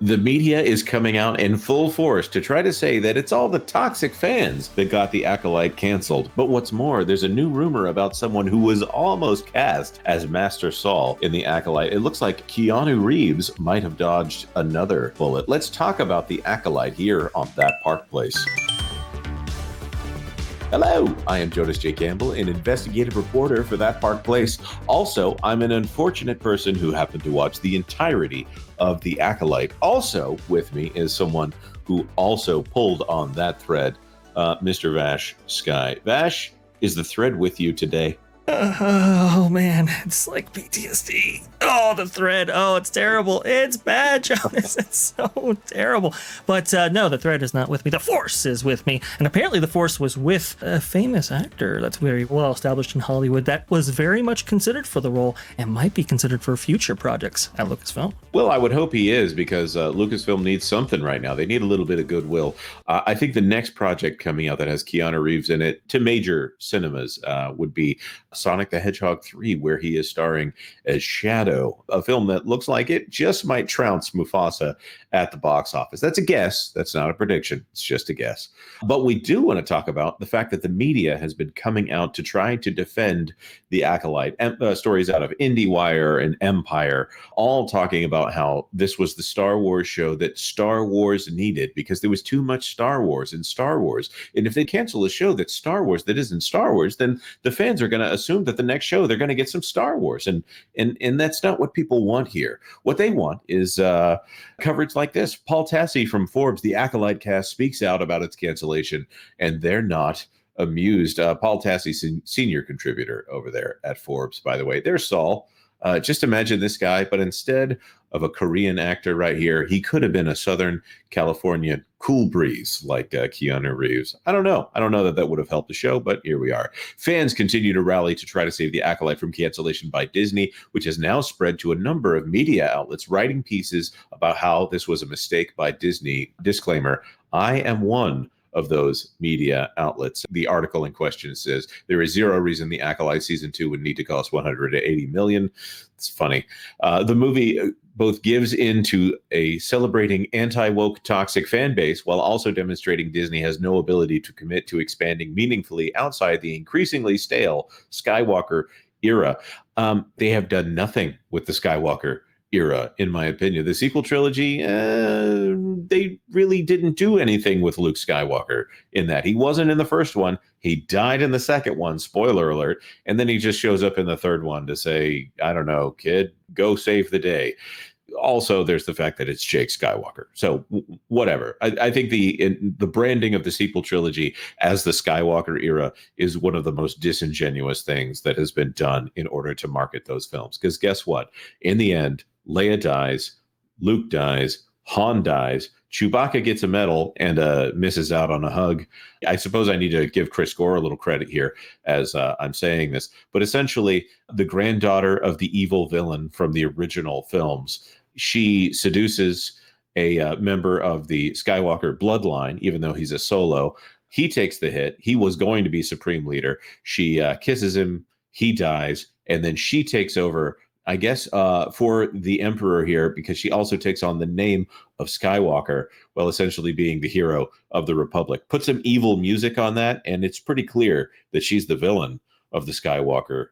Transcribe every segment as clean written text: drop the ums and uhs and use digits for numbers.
The media is coming out in full force to try to say that it's all the toxic fans that got the Acolyte canceled. But what's more, there's a new rumor about someone who was almost cast as Master Saul in the Acolyte. It looks like Keanu Reeves might have dodged another bullet. Let's talk about the Acolyte here on That Park Place. Hello, I am Jonas J. Campbell, an investigative reporter for That Park Place. Also, I'm an unfortunate person who happened to watch the entirety of The Acolyte. Also with me is someone who also pulled on that thread, Mr. VashSky. Vash, is the thread with you today? Oh man, it's like PTSD. Oh, the thread. Oh, it's terrible. It's bad, Jonas. It's so terrible. But no, the thread is not with me. The Force is with me. And apparently the Force was with a famous actor that's very well established in Hollywood that was very much considered for the role and might be considered for future projects at Lucasfilm. Well, I would hope he is, because Lucasfilm needs something right now. They need a little bit of goodwill. I think the next project coming out that has Keanu Reeves in it to major cinemas would be Sonic the Hedgehog 3, where he is starring as Shadow, a film that looks like it just might trounce Mufasa at the box office. That's a guess. That's not a prediction. It's just a guess. But we do want to talk about the fact that the media has been coming out to try to defend the Acolyte. Stories out of IndieWire and Empire, all talking about how this was the Star Wars show that Star Wars needed because there was too much Star Wars in Star Wars. And if they cancel a show that's Star Wars that isn't Star Wars, then the fans are going to assume that the next show they're going to get some Star Wars. And that's not what people want here. What they want is coverage like this. Paul Tassi from Forbes, the Acolyte cast, speaks out about its cancellation, and they're not amused. Paul Tassi, senior contributor over there at Forbes, by the way. There's Saul. Just imagine this guy, but instead of a Korean actor right here, he could have been a Southern California cool breeze like Keanu Reeves. I don't know. I don't know that that would have helped the show, but here we are. Fans continue to rally to try to save the Acolyte from cancellation by Disney, which has now spread to a number of media outlets writing pieces about how this was a mistake by Disney. Disclaimer, I am one of those media outlets. The article in question says there is zero reason the Acolyte season 2 would need to cost $180 million. It's funny. The movie both gives into a celebrating anti-woke toxic fan base while also demonstrating Disney has no ability to commit to expanding meaningfully outside the increasingly stale Skywalker era. They have done nothing with the Skywalker era, in my opinion. The sequel trilogy, they really didn't do anything with Luke Skywalker in that. He wasn't in the first one. He died in the second one, spoiler alert. And then he just shows up in the third one to say, I don't know, kid, go save the day. Also, there's the fact that it's Jake Skywalker. So whatever. I think the branding of the sequel trilogy as the Skywalker era is one of the most disingenuous things that has been done in order to market those films. Because guess what? In the end, Leia dies, Luke dies, Han dies, Chewbacca gets a medal and misses out on a hug. I suppose I need to give Chris Gore a little credit here as I'm saying this. But essentially, the granddaughter of the evil villain from the original films, she seduces a member of the Skywalker bloodline, even though he's a Solo. He takes the hit. He was going to be Supreme Leader. She kisses him. He dies. And then she takes over, I guess, for the Emperor here, because she also takes on the name of Skywalker, while essentially being the hero of the Republic. Put some evil music on that, and it's pretty clear that she's the villain of the Skywalker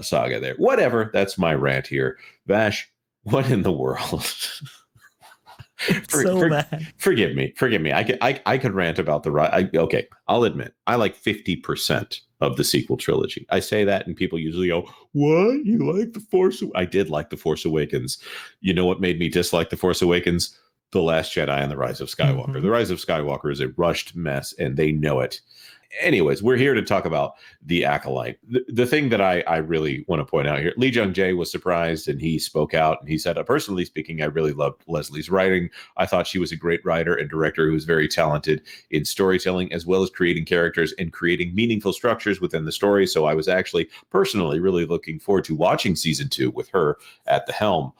saga there. Whatever, that's my rant here. Vash, what in the world? Bad. Forgive me. I could rant about the okay, I'll admit, I like 50% of the sequel trilogy. I say that and people usually go, what? You like The Force? I did like The Force Awakens. You know what made me dislike The Force Awakens? The Last Jedi and The Rise of Skywalker. Mm-hmm. The Rise of Skywalker is a rushed mess, and they know it. Anyways, we're here to talk about the Acolyte. The thing that I really want to point out here, Jung-jae was surprised, and he spoke out, and he said, personally speaking, I really loved Leslie's writing. I thought she was a great writer and director who was very talented in storytelling, as well as creating characters and creating meaningful structures within the story. So I was actually personally really looking forward to watching season 2 with her at the helm.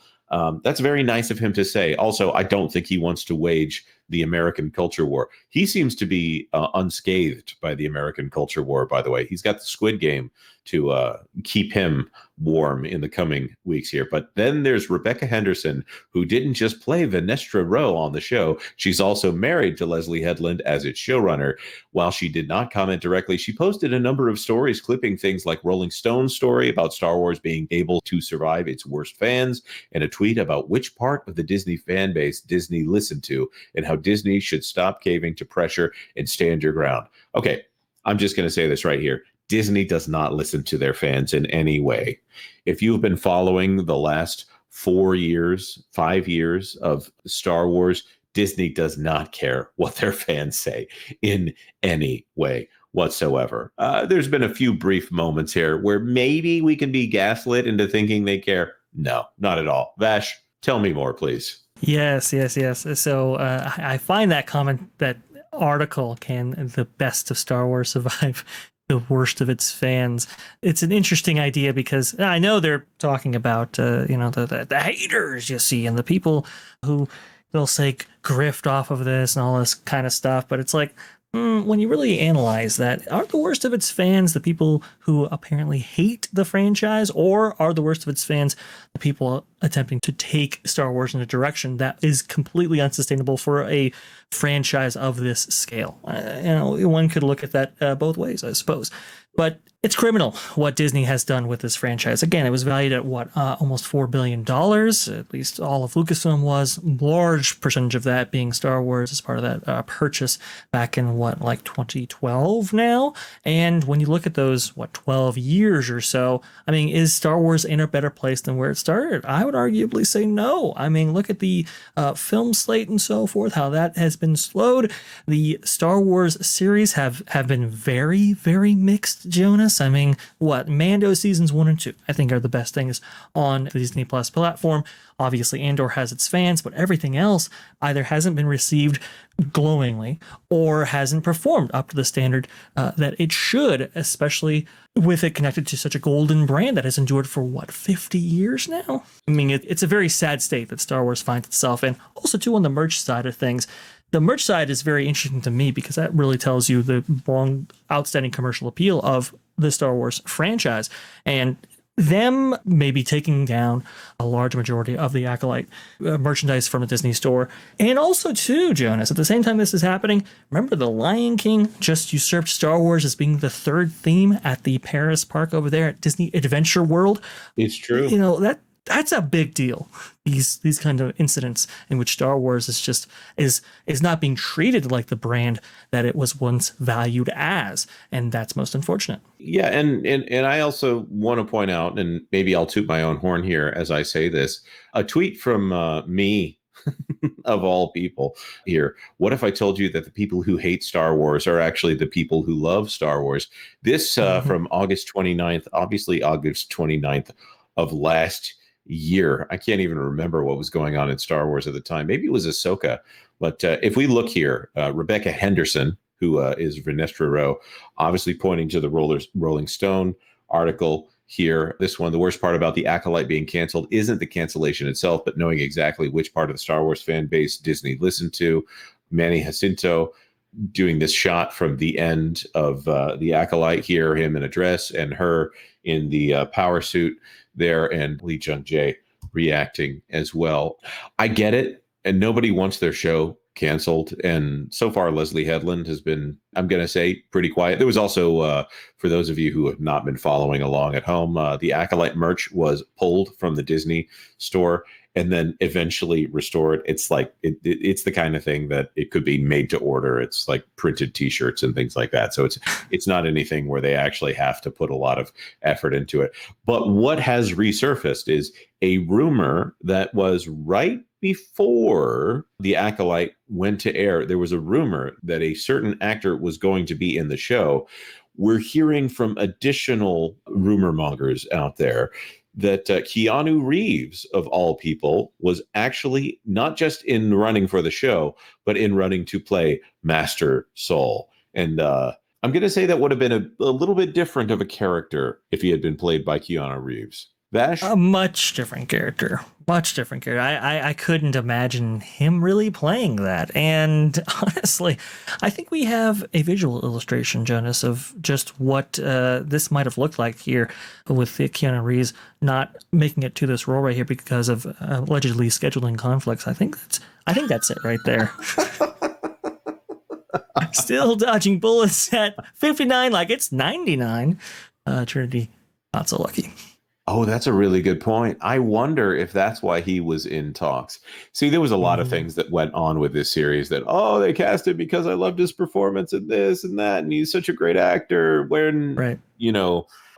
That's very nice of him to say. Also, I don't think he wants to wage the American culture war. He seems to be unscathed by the American culture war, by the way. He's got the Squid Game to keep him warm in the coming weeks here. But then there's Rebecca Henderson, who didn't just play Venestra Rowe on the show. She's also married to Leslye Headland as its showrunner. While she did not comment directly, she posted a number of stories clipping things like Rolling Stone's story about Star Wars being able to survive its worst fans, and a tweet about which part of the Disney fan base Disney listened to and how Disney should stop caving to pressure and stand your ground. Okay, I'm just going to say this right here. Disney does not listen to their fans in any way. If you've been following the last 4 years, 5 years of Star Wars, Disney does not care what their fans say in any way whatsoever. There's been a few brief moments here where maybe we can be gaslit into thinking they care. No, not at all. Vash, tell me more, please. Yes. So I find that comment, that article, can the best of Star Wars survive the worst of its fans? It's an interesting idea, because I know they're talking about the haters, you see, and the people who they'll say grift off of this and all this kind of stuff. But it's like, when you really analyze that, are the worst of its fans the people who apparently hate the franchise, or are the worst of its fans the people attempting to take Star Wars in a direction that is completely unsustainable for a franchise of this scale? One could look at that both ways, I suppose. But it's criminal what Disney has done with this franchise. Again, it was valued at almost $4 billion. At least all of Lucasfilm was. Large percentage of that being Star Wars as part of that purchase back in 2012 now. And when you look at those 12 years or so, I mean, is Star Wars in a better place than where it started? I would arguably say no. I mean, look at the film slate and so forth, how that has been slowed. The Star Wars series have been very, very mixed, Jonas. I mean, Mando seasons 1 and 2, I think, are the best things on the Disney Plus platform. Obviously, Andor has its fans, but everything else either hasn't been received glowingly or hasn't performed up to the standard that it should, especially with it connected to such a golden brand that has endured for 50 years now. I mean, it's a very sad state that Star Wars finds itself in. Also, too, on the merch side of things. The merch side is very interesting to me, because that really tells you the long, outstanding commercial appeal of the Star Wars franchise, and them maybe taking down a large majority of the Acolyte merchandise from the Disney store. And also, too, Jonas, at the same time this is happening, remember The Lion King just usurped Star Wars as being the third theme at the Paris park over there at Disney Adventure World? It's true. That's a big deal. These kind of incidents in which Star Wars is not being treated like the brand that it was once valued as, and that's most unfortunate. Yeah, and I also want to point out, and maybe I'll toot my own horn here as I say this, a tweet from me of all people here. What if I told you that the people who hate Star Wars are actually the people who love Star Wars? This from August 29th, obviously August 29th of last year. I can't even remember what was going on in Star Wars at the time. Maybe it was Ahsoka. But if we look here, Rebecca Henderson, who is Venestra Rowe, obviously pointing to the Rolling Stone article here. This one, the worst part about the Acolyte being canceled isn't the cancellation itself, but knowing exactly which part of the Star Wars fan base Disney listened to. Manny Jacinto doing this shot from the end of the Acolyte here, him in a dress and her in the power suit there, and Jung-jae reacting as well. I get it, and nobody wants their show canceled. And so far, Leslye Headland has been, I'm going to say, pretty quiet. There was also, for those of you who have not been following along at home, the Acolyte merch was pulled from the Disney store and then eventually restored. It's like it's the kind of thing that it could be made to order. It's like printed T-shirts and things like that. So it's not anything where they actually have to put a lot of effort into it. But what has resurfaced is a rumor that was right before the Acolyte went to air. There was a rumor that a certain actor was going to be in the show. We're hearing from additional rumor mongers out there that Keanu Reeves, of all people, was actually not just in running for the show, but in running to play Master Soul. And I'm going to say that would have been a little bit different of a character if he had been played by Keanu Reeves. Vash? A much different character. Much different character. I couldn't imagine him really playing that. And honestly, I think we have a visual illustration, Jonas, of just what this might have looked like here with Keanu Reeves not making it to this role right here because of allegedly scheduling conflicts. I think that's it right there. Still dodging bullets at 59 like it's 99. Trinity, not so lucky. Oh, that's a really good point. I wonder if that's why he was in talks. See, there was a lot of things that went on with this series that, oh, they cast him because I loved his performance in this and that, and he's such a great actor. When, right.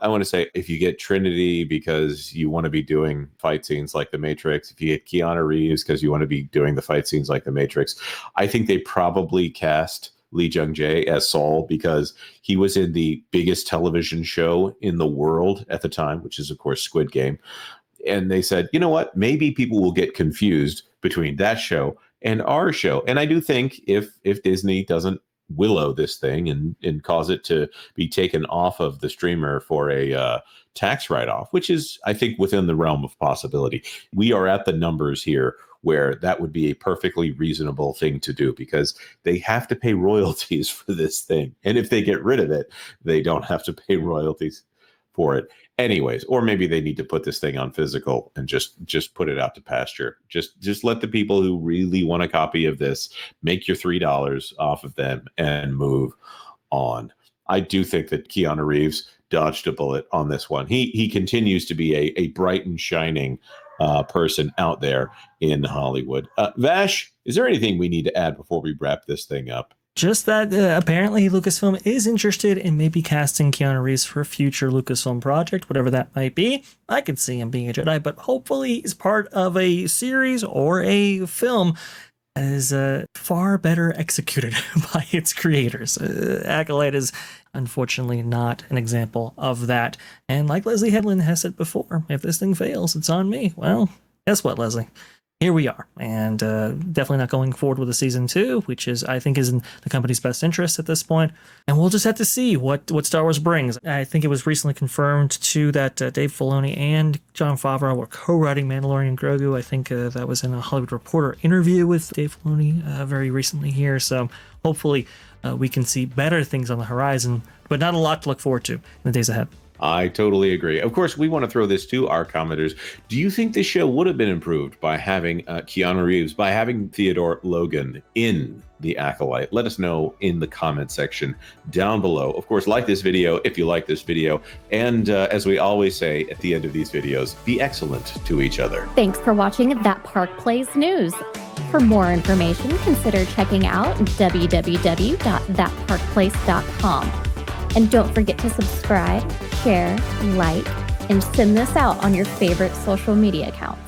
I want to say if you get Trinity because you want to be doing fight scenes like The Matrix, if you get Keanu Reeves because you want to be doing the fight scenes like The Matrix, I think they probably cast Jung-jae as Saul because he was in the biggest television show in the world at the time, which is, of course, Squid Game. And they said, you know what? Maybe people will get confused between that show and our show. And I do think if Disney doesn't willow this thing and cause it to be taken off of the streamer for a tax write-off, which is, I think, within the realm of possibility. We are at the numbers here where that would be a perfectly reasonable thing to do because they have to pay royalties for this thing. And if they get rid of it, they don't have to pay royalties for it anyways. Or maybe they need to put this thing on physical and just put it out to pasture. Just let the people who really want a copy of this make your $3 off of them and move on. I do think that Keanu Reeves dodged a bullet on this one. He continues to be a bright and shining person out there in Hollywood. Vash, is there anything we need to add before we wrap this thing up? Just that apparently Lucasfilm is interested in maybe casting Keanu Reeves for a future Lucasfilm project, whatever that might be. I could see him being a Jedi, but hopefully he's part of a series or a film that is far better executed by its creators. Acolyte is unfortunately not an example of that. And like Leslye Headland has said before, if this thing fails, it's on me. Well, guess what, Leslye? Here we are, and definitely not going forward with a season 2, which is, I think, is in the company's best interest at this point. And we'll just have to see what Star Wars brings. I think it was recently confirmed, too, that Dave Filoni and Jon Favreau were co-writing Mandalorian Grogu. I think that was in a Hollywood Reporter interview with Dave Filoni very recently here. So hopefully we can see better things on the horizon, but not a lot to look forward to in the days ahead. I totally agree. Of course, we want to throw this to our commenters. Do you think this show would have been improved by having Keanu Reeves, by having Theodore Logan in The Acolyte? Let us know in the comment section down below. Of course, like this video if you like this video. And as we always say at the end of these videos, be excellent to each other. Thanks for watching That Park Plays News. For more information, consider checking out www.thatparkplace.com. And don't forget to subscribe, share, like, and send this out on your favorite social media accounts.